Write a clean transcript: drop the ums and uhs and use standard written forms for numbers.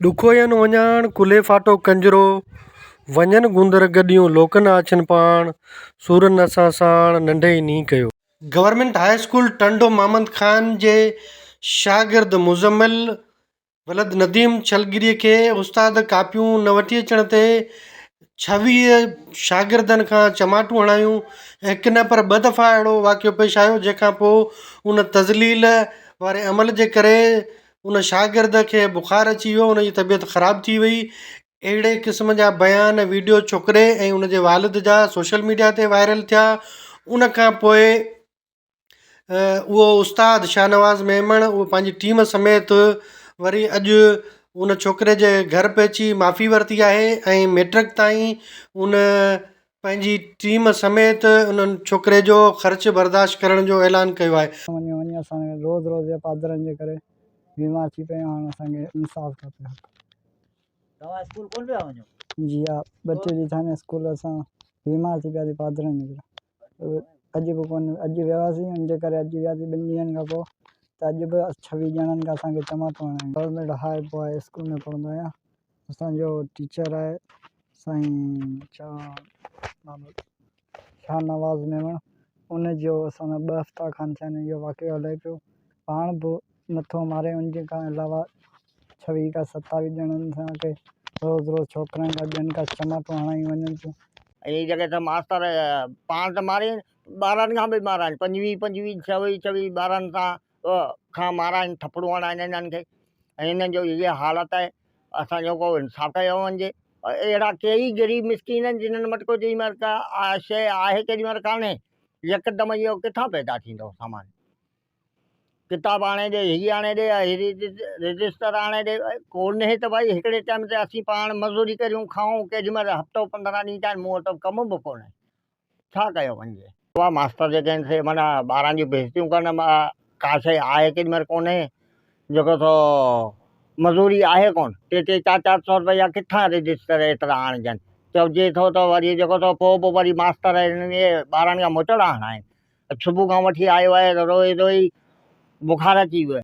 ॾुखोयनि वञाण कुले फाटो कंजरो वञनि गुंदर गॾियूं लोकन अचनि पाण सूर नसां साण नंढे ई नीं कयो। Government high school Tando Mohammad Khan जे शागिर्द मुज़म्मिल वलद नदीम छलगिरीअ खे उस्ताद कापियूं न वठी अचण ते 26 शागिर्दनि खां चमाटूं हणायूं ऐं हिकु न पर 2 दफ़ा अहिड़ो वाक़ियो पेश आयो जंहिंखां पोइ उन तज़लील वारे अमल जे करे उन शागिर्द खे बुखार अची वियो, उनजी तबियत ख़राब थी वई। अहिड़े क़िस्म जा बयान वीडियो छोकिरे ऐं उनजे वालिद जा सोशल मीडिया ते वायरल थिया। उन खां पोइ उहो उस्ताद शाहनवाज़ मेमण उहो पंहिंजी टीम समेत वरी अॼु उन छोकिरे जे घर पहुची माफ़ी वरिती आहे ऐं मैट्रिक ताईं उन पंहिंजी टीम समेत उन्हनि छोकिरे जो ख़र्चु बर्दाश्त करण जो ऐलान कयो आहे। वञी असांखे रोज़ रोज़ जे पादरनि जे करे बीमार थी पिया आहियूं। असांखे इंसाफ़ खपे। तव्हां स्कूल कोन पिया वञो? जी हा, 2-3 ॾींहं थिया स्कूल असां बीमार थी पियासीं पादरनि जे करे। अॼु बि कोन, अॼु वियासीं हुन जे करे अॼु वियासीं 2 ॾींहंनि खां पोइ त अॼु बि 26 ॼणनि खां असांखे चमाटो हणायूं। गवर्नमेंट हाई बॉय स्कूल में पढ़ंदो आहियां। असांजो टीचर आहे साईं शाहनवाज़ मेमण। उनजो असां 2 हफ़्ता खनि थिया आहिनि इहो वाक़ियो हले पियो। पाण बि नथो मारे। उनजे खां अलावा 26 खां 27 ॼणनि सां के रोज़ रोज़ छोकिरनि खां ॿियनि खां चमाटो हणाई वञनि थियूं। इन जॻह ते मास्तर पाण त मारे ॿारनि खां बि माराइनि, 25 26 ॿारनि खां माराइनि, थपड़ू हणाइनि इन्हनि खे। ऐं हिननि जो इहा हालत आहे। असांजो को इंसाफ़ कयो वञे। अहिड़ा कई ग़रीब मिसकीन आहिनि जिन्हनि वटि को जेॾीमहिल का शइ आहे केॾीमहिल कान्हे। यकदमि इहो किथां पैदा थींदो सामान? किताब आणे ॾे, हीअ आणे ॾे, रजिस्टर आणे ॾे, कोन्हे त भई हिकिड़े टाइम ते असीं पाण मज़ूरी करियूं खाऊं, केॾीमहिल हफ़्तो 15 ॾींहं थिया आहिनि मूं वटि कमु बि कोन्हे। छा कयो वञे? उहा मास्टर जेके आहिनि से माना ॿारनि जूं बेइज़तियूं कनि। का शइ आहे केॾीमहिल कोन्हे, जेको थो मज़ूरी आहे कोन। 3-3 4-400 रुपया किथां रजिस्टर एतिरा आणिजनि। चइजे थो त वरी जेको थो पोइ वरी मास्तर इहे ॿारनि खां मुचड़ा हणाइनि। सुबुह खां वठी आयो आहे त रोई रोई बुखार अची वियो आहे।